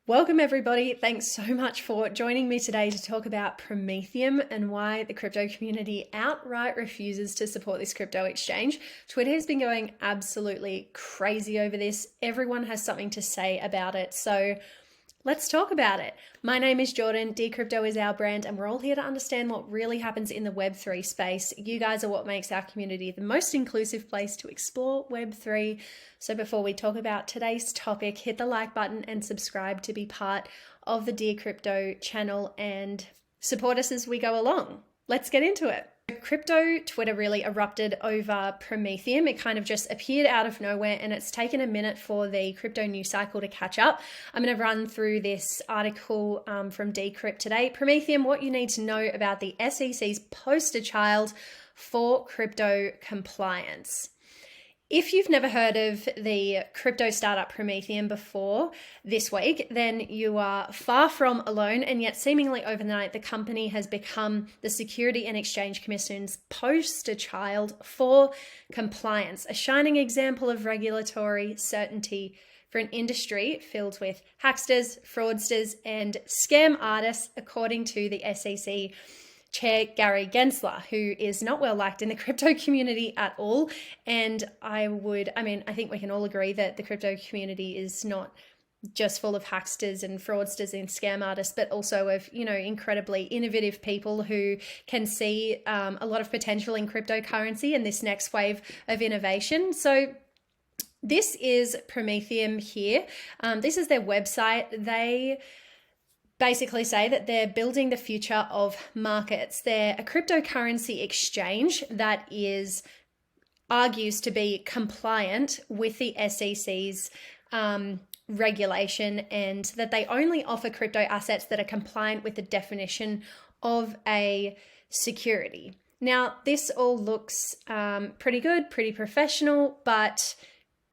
Welcome everybody. Thanks so much for joining me today to talk about Prometheum and why the crypto community outright refuses to support this crypto exchange. Twitter has been going absolutely crazy over this. Everyone has something to say about it. So let's talk about it. My name is Jordan, Decrypto is our brand, and we're all here to understand what really happens in the Web3 space. You guys are what makes our community the most inclusive place to explore Web3. So before we talk about today's topic, hit the like button and subscribe to be part of the Decrypto channel and support us as we go along. Let's get into it. Crypto Twitter really erupted over Prometheum. It kind of just appeared out of nowhere, and it's taken a minute for the crypto news cycle to catch up. I'm going to run through this article from Decrypt today. Prometheum, what you need to know about the SEC's poster child for crypto compliance. If you've never heard of the crypto startup Prometheum before this week, then you are far from alone, and yet seemingly overnight, the company has become the Security and Exchange Commission's poster child for compliance, a shining example of regulatory certainty for an industry filled with hacksters, fraudsters, and scam artists, according to the SEC Chair Gary Gensler, who is not well liked in the crypto community at all. And I think we can all agree that the crypto community is not just full of hacksters and fraudsters and scam artists, but also of, incredibly innovative people who can see a lot of potential in cryptocurrency and this next wave of innovation. So this is Prometheum here. This is their website. They basically say that they're building the future of markets. They're a cryptocurrency exchange that argues to be compliant with the SEC's regulation, and that they only offer crypto assets that are compliant with the definition of a security. Now, this all looks pretty good, pretty professional, but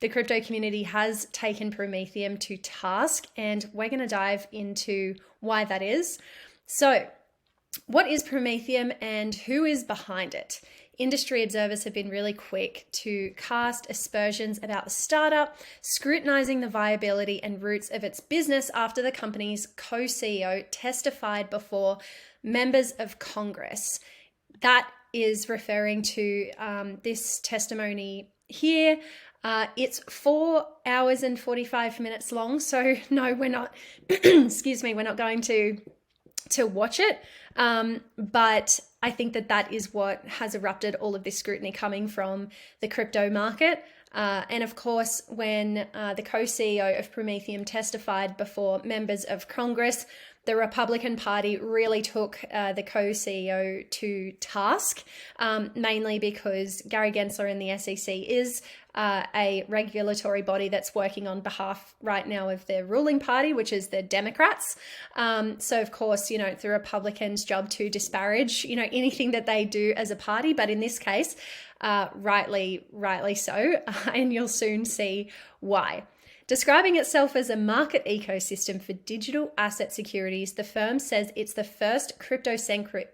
the crypto community has taken Prometheum to task, and we're going to dive into why that is. So, what is Prometheum and who is behind it? Industry observers have been really quick to cast aspersions about the startup, scrutinizing the viability and roots of its business after the company's co-CEO testified before members of Congress. That is referring to this testimony here. It's 4 hours and 45 minutes long. So no, we're not, we're not going to watch it. But I think that is what has erupted all of this scrutiny coming from the crypto market. And of course, when the co-CEO of Prometheum testified before members of Congress, the Republican Party really took the co-CEO to task, mainly because Gary Gensler in the SEC is a regulatory body that's working on behalf right now of the ruling party, which is the Democrats. So of course, it's the Republicans' job to disparage, anything that they do as a party. But in this case, rightly so, and you'll soon see why. Describing itself as a market ecosystem for digital asset securities, the firm says it's the first crypto-centric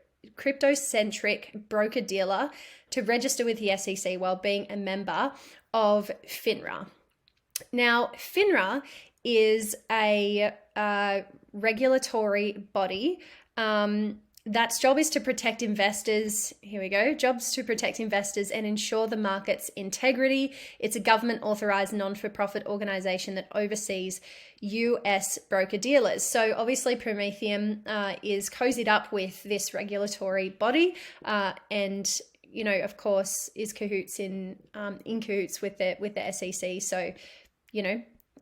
broker-dealer to register with the SEC while being a member of FINRA. Now, FINRA is a regulatory body that's job is to protect investors. Here we go. Jobs to protect investors and ensure the market's integrity. It's a government-authorized non-for-profit organization that oversees US broker-dealers. So obviously Prometheum is cozied up with this regulatory body and, of course, is in cahoots with the SEC. So,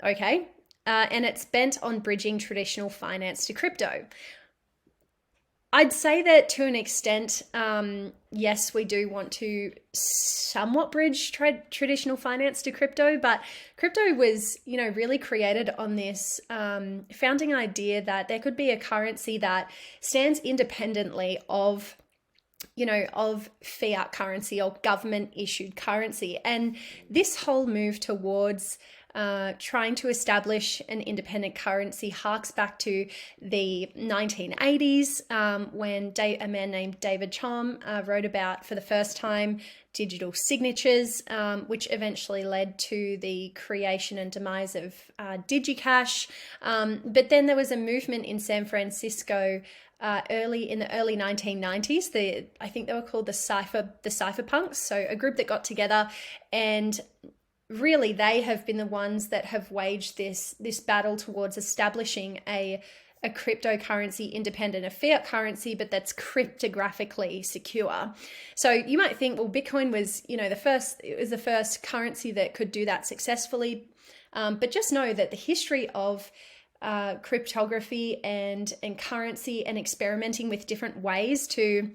okay. And it's bent on bridging traditional finance to crypto. I'd say that to an extent, yes, we do want to somewhat bridge traditional finance to crypto, but crypto was, really created on this founding idea that there could be a currency that stands independently of fiat currency or government issued currency. And this whole move towards trying to establish an independent currency harks back to the 1980s when a man named David Chom wrote about, for the first time, digital signatures, which eventually led to the creation and demise of DigiCash. But then there was a movement in San Francisco in the early 1990s. I think they were called the cypherpunks, so a group that got together, and really they have been the ones that have waged this battle towards establishing a cryptocurrency independent of fiat currency, but that's cryptographically secure. So you might think, well, Bitcoin was, the first currency that could do that successfully. But just know that the history of cryptography and currency and experimenting with different ways to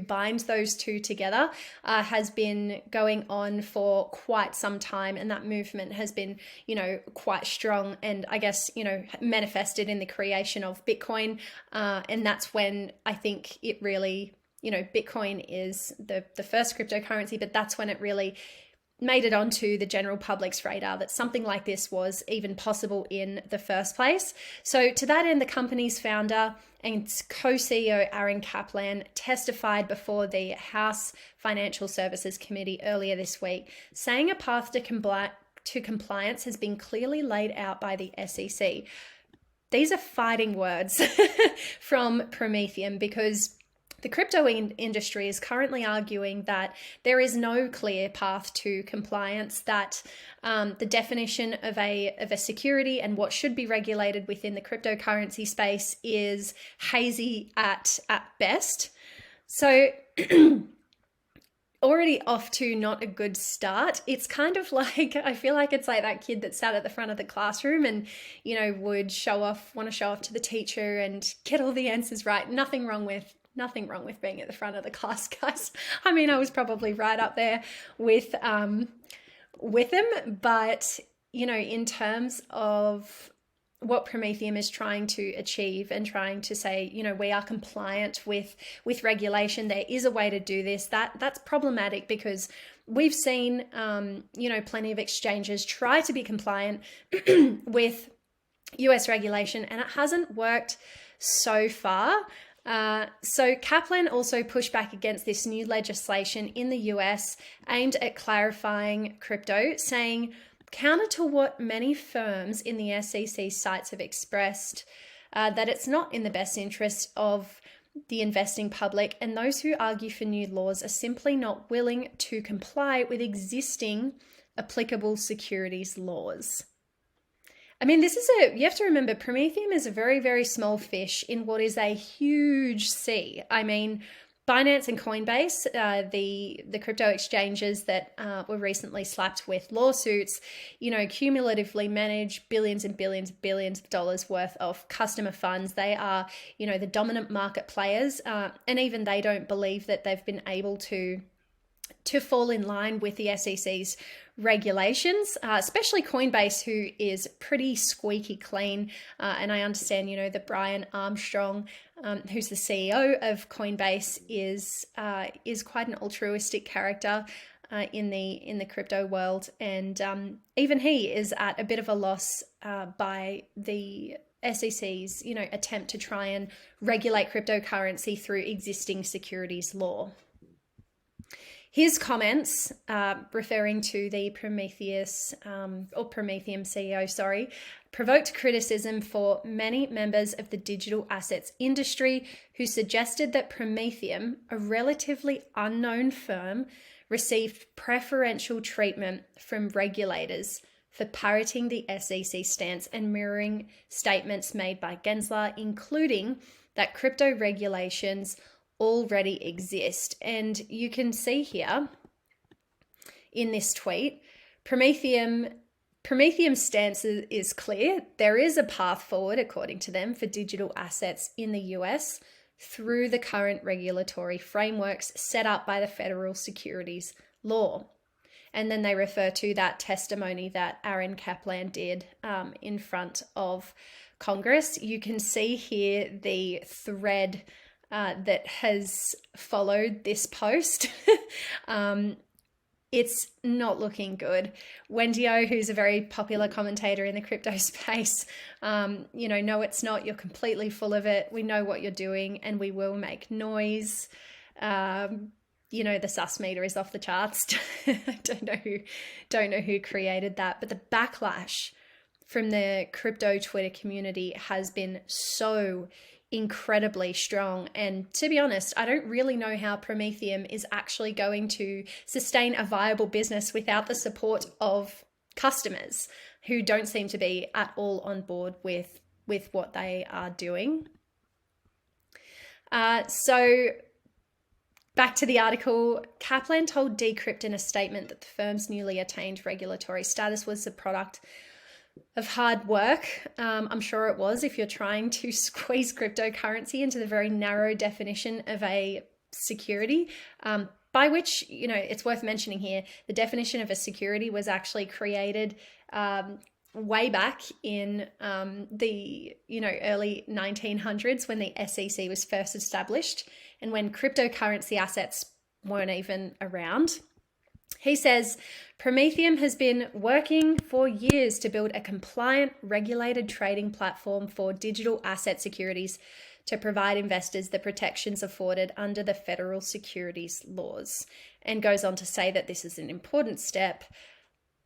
bind those two together has been going on for quite some time, and that movement has been, quite strong, and I guess, manifested in the creation of Bitcoin, and that's when I think it really, Bitcoin is the first cryptocurrency, but that's when it really made it onto the general public's radar that something like this was even possible in the first place. So to that end, the company's founder and co-CEO Aaron Kaplan testified before the House Financial Services Committee earlier this week, saying a path to compliance has been clearly laid out by the SEC. These are fighting words from Prometheum, because the crypto industry is currently arguing that there is no clear path to compliance, that the definition of a security and what should be regulated within the cryptocurrency space is hazy at best. So already off to not a good start. It's kind of like, I feel like it's like that kid that sat at the front of the classroom and, would want to show off to the teacher and get all the answers right. Nothing wrong with being at the front of the class, guys. I mean, I was probably right up there with them, but in terms of what Prometheum is trying to achieve and trying to say, we are compliant with regulation, there is a way to do this, that's problematic, because we've seen plenty of exchanges try to be compliant with US regulation, and it hasn't worked so far. So Kaplan also pushed back against this new legislation in the US aimed at clarifying crypto, saying, counter to what many firms in the SEC sites have expressed, that it's not in the best interest of the investing public, and those who argue for new laws are simply not willing to comply with existing applicable securities laws. I mean, you have to remember, Prometheum is a very, very small fish in what is a huge sea. I mean, Binance and Coinbase, the crypto exchanges that were recently slapped with lawsuits, cumulatively manage billions and billions and billions of dollars worth of customer funds. They are, the dominant market players, and even they don't believe that they've been able to fall in line with the SEC's regulations, especially Coinbase, who is pretty squeaky clean. And I understand, that Brian Armstrong, who's the CEO of Coinbase, is quite an altruistic character in the crypto world, and even he is at a bit of a loss by the SEC's attempt to try and regulate cryptocurrency through existing securities law. His comments, referring to the Prometheum CEO, provoked criticism for many members of the digital assets industry, who suggested that Prometheum, a relatively unknown firm, received preferential treatment from regulators for parroting the SEC stance and mirroring statements made by Gensler, including that crypto regulations already exist. And you can see here in this tweet, Prometheum's stance is clear. There is a path forward, according to them, for digital assets in the US through the current regulatory frameworks set up by the federal securities law. And then they refer to that testimony that Aaron Kaplan did in front of Congress. You can see here the thread that has followed this post. it's not looking good. Wendio, who's a very popular commentator in the crypto space, no, it's not. You're completely full of it. We know what you're doing, and we will make noise. The sus meter is off the charts. I don't know who created that, but the backlash from the crypto Twitter community has been so incredibly strong. And to be honest, I don't really know how Prometheum is actually going to sustain a viable business without the support of customers who don't seem to be at all on board with what they are doing. So back to the article, Kaplan told Decrypt in a statement that the firm's newly attained regulatory status was the product of hard work. I'm sure it was, if you're trying to squeeze cryptocurrency into the very narrow definition of a security, by which, it's worth mentioning here, the definition of a security was actually created way back in the early 1900s when the SEC was first established and when cryptocurrency assets weren't even around. He says, Prometheum has been working for years to build a compliant, regulated trading platform for digital asset securities to provide investors the protections afforded under the federal securities laws, and goes on to say that this is an important step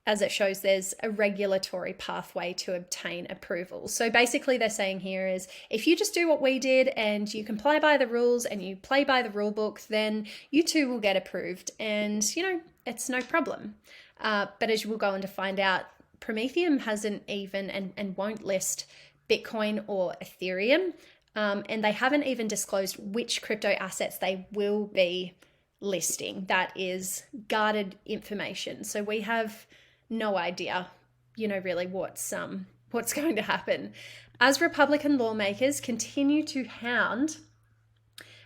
as it shows there's a regulatory pathway to obtain approval. So basically they're saying here is, if you just do what we did and you comply by the rules and you play by the rule book, then you too will get approved. And, it's no problem. But as we'll go on to find out, Prometheum hasn't even and won't list Bitcoin or Ethereum. And they haven't even disclosed which crypto assets they will be listing. That is guarded information. So we have no idea, really what's going to happen. As Republican lawmakers continue to hound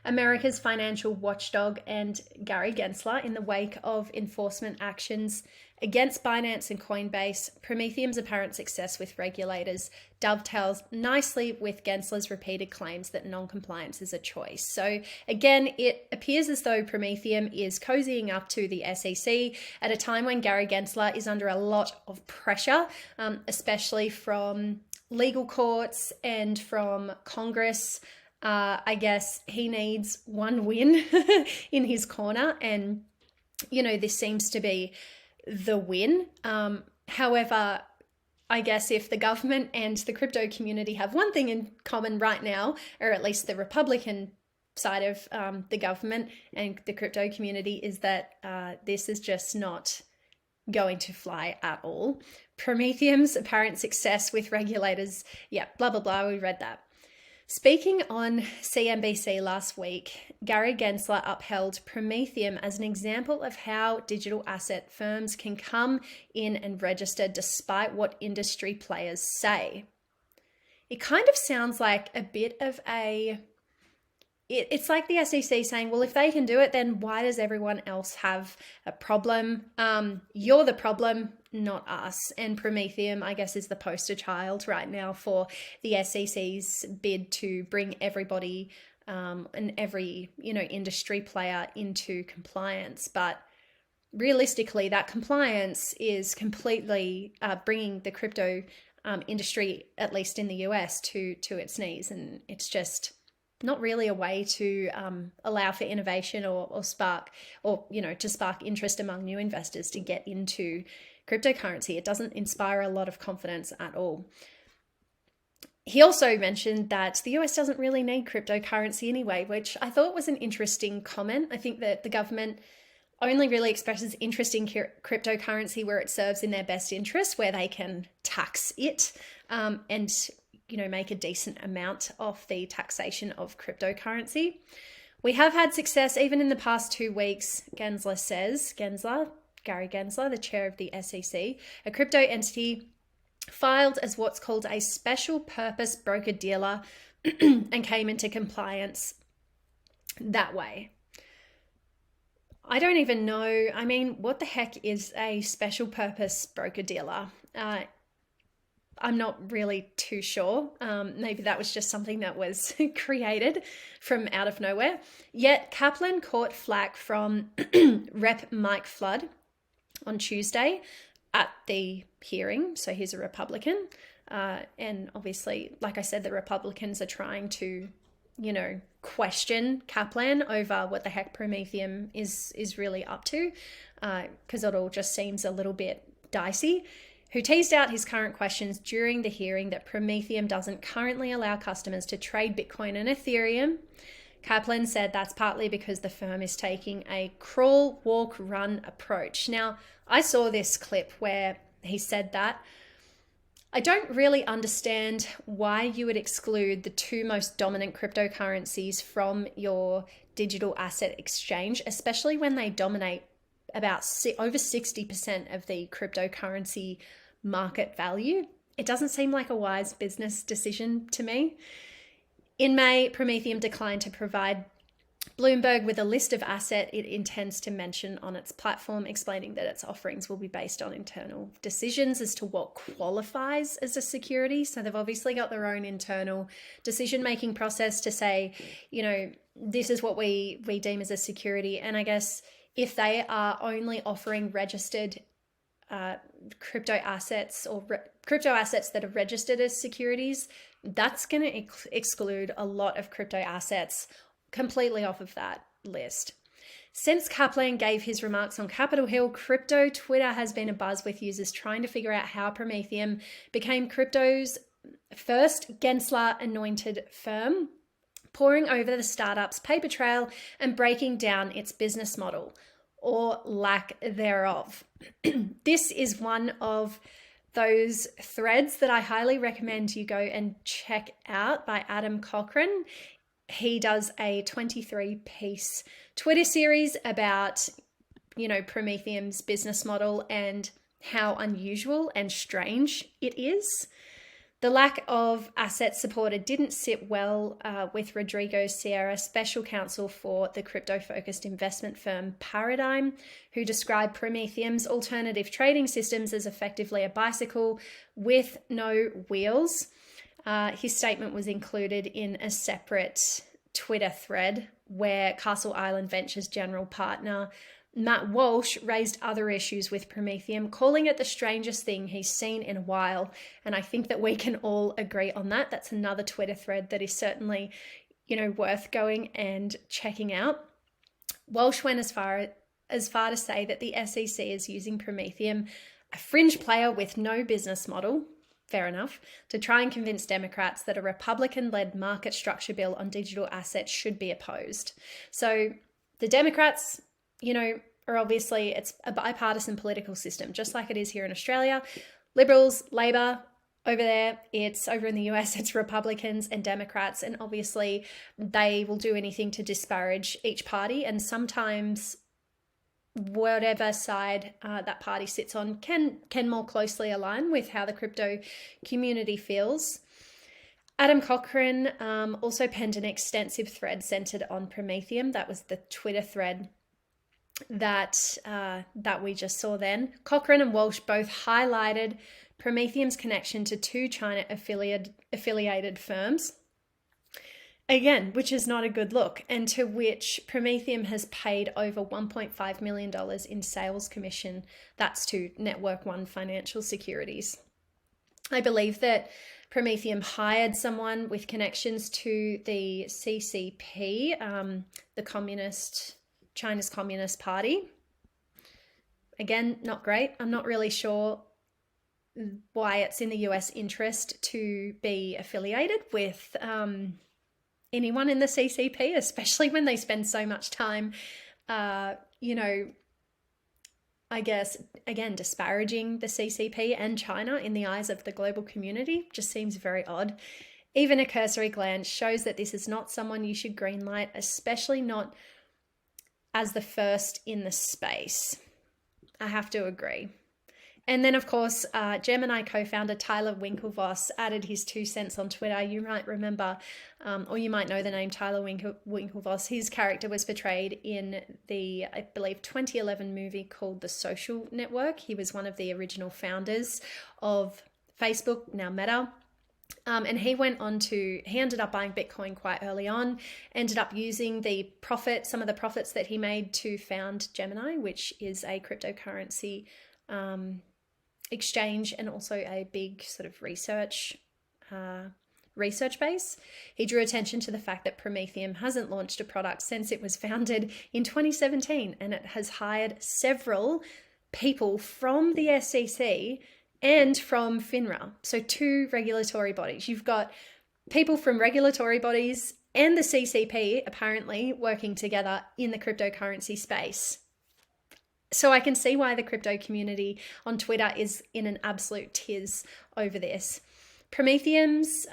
America's financial watchdog and Gary Gensler in the wake of enforcement actions against Binance and Coinbase, Prometheum's apparent success with regulators dovetails nicely with Gensler's repeated claims that non-compliance is a choice. So again, it appears as though Prometheum is cozying up to the SEC at a time when Gary Gensler is under a lot of pressure, especially from legal courts and from Congress. I guess he needs one win in his corner, and this seems to be the win. However, I guess if the government and the crypto community have one thing in common right now, or at least the Republican side of the government and the crypto community, is that this is just not going to fly at all. Prometheum's apparent success with regulators, blah, blah, blah, we read that. Speaking on CNBC last week, Gary Gensler upheld Prometheum as an example of how digital asset firms can come in and register despite what industry players say. It kind of sounds like a bit of it's like the SEC saying, well, if they can do it, then why does everyone else have a problem? You're the problem, not us. And Prometheum, I guess, is the poster child right now for the SEC's bid to bring everybody and every, industry player into compliance. But realistically, that compliance is completely bringing the crypto industry, at least in the US, to its knees. And it's just not really a way to allow for innovation or spark, or, to spark interest among new investors to get into cryptocurrency. It doesn't inspire a lot of confidence at all. He also mentioned that the US doesn't really need cryptocurrency anyway, which I thought was an interesting comment. I think that the government only really expresses interest in cryptocurrency where it serves in their best interest, where they can tax it and make a decent amount of the taxation of cryptocurrency. We have had success even in the past 2 weeks, Gensler says. Gary Gensler, the chair of the SEC, a crypto entity filed as what's called a special purpose broker-dealer and came into compliance that way. I don't even know. I mean, what the heck is a special purpose broker-dealer? I'm not really too sure. Maybe that was just something that was created from out of nowhere. Yet Kaplan caught flack from Rep. Mike Flood, on Tuesday at the hearing. So he's a Republican. And obviously, like I said, the Republicans are trying to, question Kaplan over what the heck Prometheum is really up to, because it all just seems a little bit dicey. Who teased out his current questions during the hearing that Prometheum doesn't currently allow customers to trade Bitcoin and Ethereum. Kaplan said that's partly because the firm is taking a crawl, walk, run approach. Now, I saw this clip where he said that. I don't really understand why you would exclude the two most dominant cryptocurrencies from your digital asset exchange, especially when they dominate about over 60% of the cryptocurrency market value. It doesn't seem like a wise business decision to me. In May, Prometheum declined to provide Bloomberg with a list of assets it intends to mention on its platform, explaining that its offerings will be based on internal decisions as to what qualifies as a security. So they've obviously got their own internal decision-making process to say, this is what we deem as a security. And I guess if they are only offering registered crypto assets or crypto assets that are registered as securities, that's going to exclude a lot of crypto assets completely off of that list. Since Kaplan gave his remarks on Capitol Hill, crypto Twitter has been abuzz with users trying to figure out how Prometheum became crypto's first Gensler-anointed firm, poring over the startup's paper trail and breaking down its business model, or lack thereof. This is one of those threads that I highly recommend you go and check out by Adam Cochran. He does a 23-piece Twitter series about, Prometheum's business model and how unusual and strange it is. The lack of assets supported didn't sit well with Rodrigo Sierra, special counsel for the crypto-focused investment firm Paradigm, who described Prometheum's alternative trading systems as effectively a bicycle with no wheels. His statement was included in a separate Twitter thread where Castle Island Ventures general partner Matt Walsh raised other issues with Prometheum, calling it the strangest thing he's seen in a while. And I think that we can all agree on that. That's another Twitter thread that is certainly, worth going and checking out. Walsh went as far to say that the SEC is using Prometheum, a fringe player with no business model, fair enough, to try and convince Democrats that a Republican-led market structure bill on digital assets should be opposed. So the Democrats, are obviously, it's a bipartisan political system, just like it is here in Australia. Liberals, Labor, over there, it's over in the US, it's Republicans and Democrats. And obviously they will do anything to disparage each party. And sometimes whatever side that party sits on can more closely align with how the crypto community feels. Adam Cochran also penned an extensive thread centered on Prometheum. That was the Twitter thread that we just saw then. Cochran and Walsh both highlighted Prometheum's connection to two China affiliated firms, again, which is not a good look, and to which Prometheum has paid over $1.5 million in sales commission. That's to Network One Financial Securities. I believe that Prometheum hired someone with connections to the CCP, China's Communist Party. Again, not great. I'm not really sure why it's in the US interest to be affiliated with anyone in the CCP, especially when they spend so much time, I guess, again, disparaging the CCP and China in the eyes of the global community. Just seems very odd. Even a cursory glance shows that this is not someone you should greenlight, especially not as the first in the space. I have to agree. And then, of course, Gemini co-founder Tyler Winklevoss added his 2 cents on Twitter. You might remember, or you might know the name Tyler Winklevoss. His character was portrayed in the, I believe, 2011 movie called The Social Network. He was one of the original founders of Facebook, now Meta. And he ended up buying Bitcoin quite early on, ended up using some of the profits that he made to found Gemini, which is a cryptocurrency exchange and also a big sort of research base. He drew attention to the fact that Prometheum hasn't launched a product since it was founded in 2017, and it has hired several people from the SEC and from FINRA. So 2 regulatory bodies. You've got people from regulatory bodies and the CCP apparently working together in the cryptocurrency space. So I can see why the crypto community on Twitter is in an absolute tiz over this. Prometheum's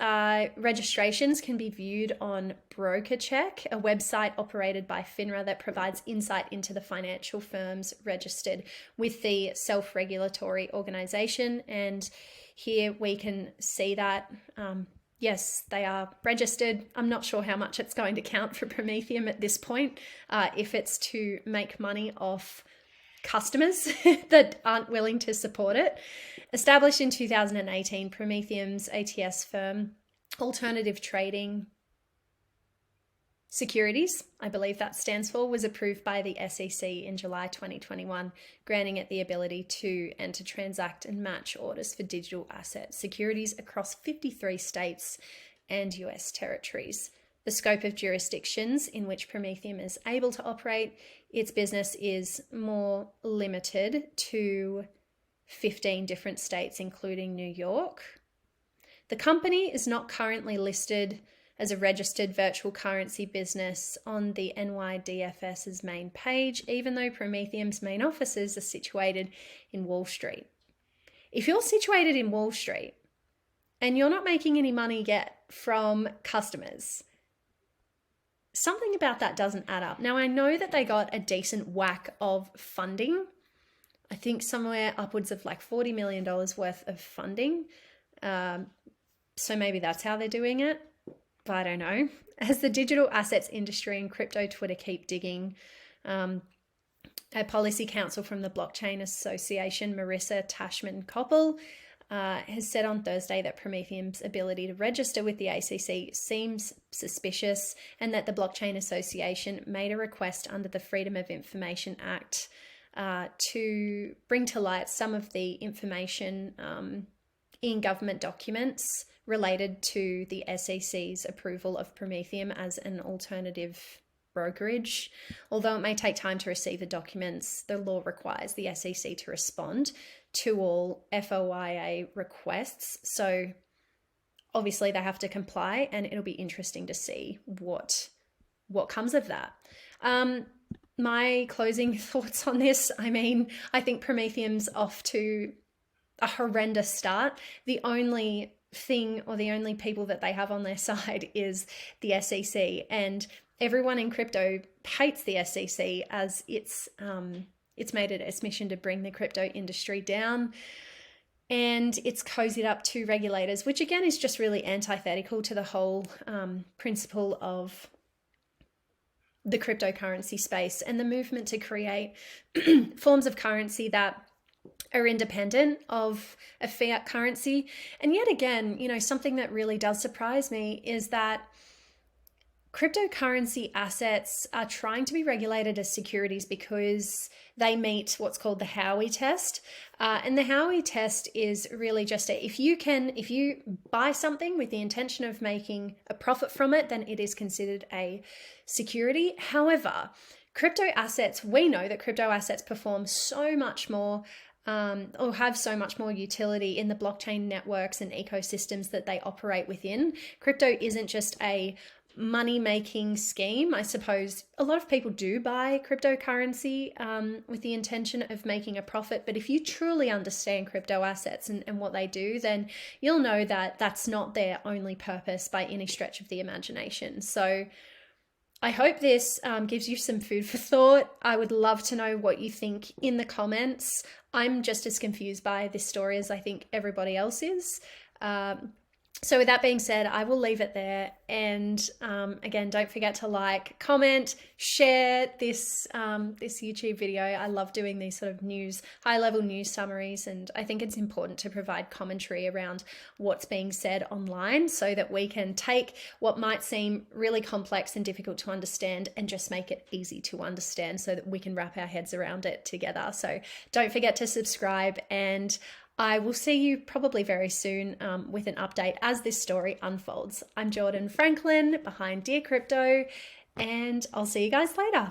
registrations can be viewed on BrokerCheck, a website operated by FINRA that provides insight into the financial firms registered with the self-regulatory organization. And here we can see that, yes, they are registered. I'm not sure how much it's going to count for Prometheum at this point, if it's to make money off customers that aren't willing to support it. Established in 2018, Prometheum's ATS firm, Alternative Trading Securities, I believe that stands for, was approved by the SEC in July 2021, granting it the ability to enter, transact and match orders for digital asset securities across 53 states and US territories. The scope of jurisdictions in which Prometheum is able to operate its business is more limited to 15 different states, including New York. The company is not currently listed as a registered virtual currency business on the NYDFS's main page, even though Prometheum's main offices are situated in Wall Street. If you're situated in Wall Street and you're not making any money yet from customers, something about that doesn't add up. Now, I know that they got a decent whack of funding. I think somewhere upwards of like $40 million worth of funding. So maybe that's how they're doing it. But I don't know. As the digital assets industry and crypto Twitter keep digging, a policy counsel from the Blockchain Association, Marissa Tashman-Koppel, has said on Thursday that Prometheum's ability to register with the ACC seems suspicious, and that the Blockchain Association made a request under the Freedom of Information Act to bring to light some of the information in government documents related to the SEC's approval of Prometheum as an alternative brokerage. Although it may take time to receive the documents, the law requires the SEC to respond to all FOIA requests. So obviously they have to comply, and it'll be interesting to see what comes of that. My closing thoughts on this, I mean, I think Prometheum's off to a horrendous start. The only thing, or the only people that they have on their side, is the SEC, and everyone in crypto hates the SEC, as it's made it its mission to bring the crypto industry down, and it's cozied up to regulators, which again is just really antithetical to the whole principle of the cryptocurrency space and the movement to create forms of currency that are independent of a fiat currency. And yet again, you know, something that really does surprise me is that cryptocurrency assets are trying to be regulated as securities because they meet what's called the Howey test. And the Howey test is really just if you buy something with the intention of making a profit from it, then it is considered a security. However, crypto assets, we know that crypto assets perform so much more or have so much more utility in the blockchain networks and ecosystems that they operate within. Crypto isn't just a money-making scheme. I suppose a lot of people do buy cryptocurrency with the intention of making a profit, but if you truly understand crypto assets and what they do, then you'll know that that's not their only purpose by any stretch of the imagination. So I hope this gives you some food for thought. I would love to know what you think in the comments. I'm just as confused by this story as I think everybody else is. So with that being said, I will leave it there. And again, don't forget to like, comment, share this this YouTube video. I love doing these sort of high-level news summaries, and I think it's important to provide commentary around what's being said online so that we can take what might seem really complex and difficult to understand and just make it easy to understand so that we can wrap our heads around it together. So don't forget to subscribe, and I will see you probably very soon with an update as this story unfolds. I'm Jordan Franklin behind Dear Crypto, and I'll see you guys later.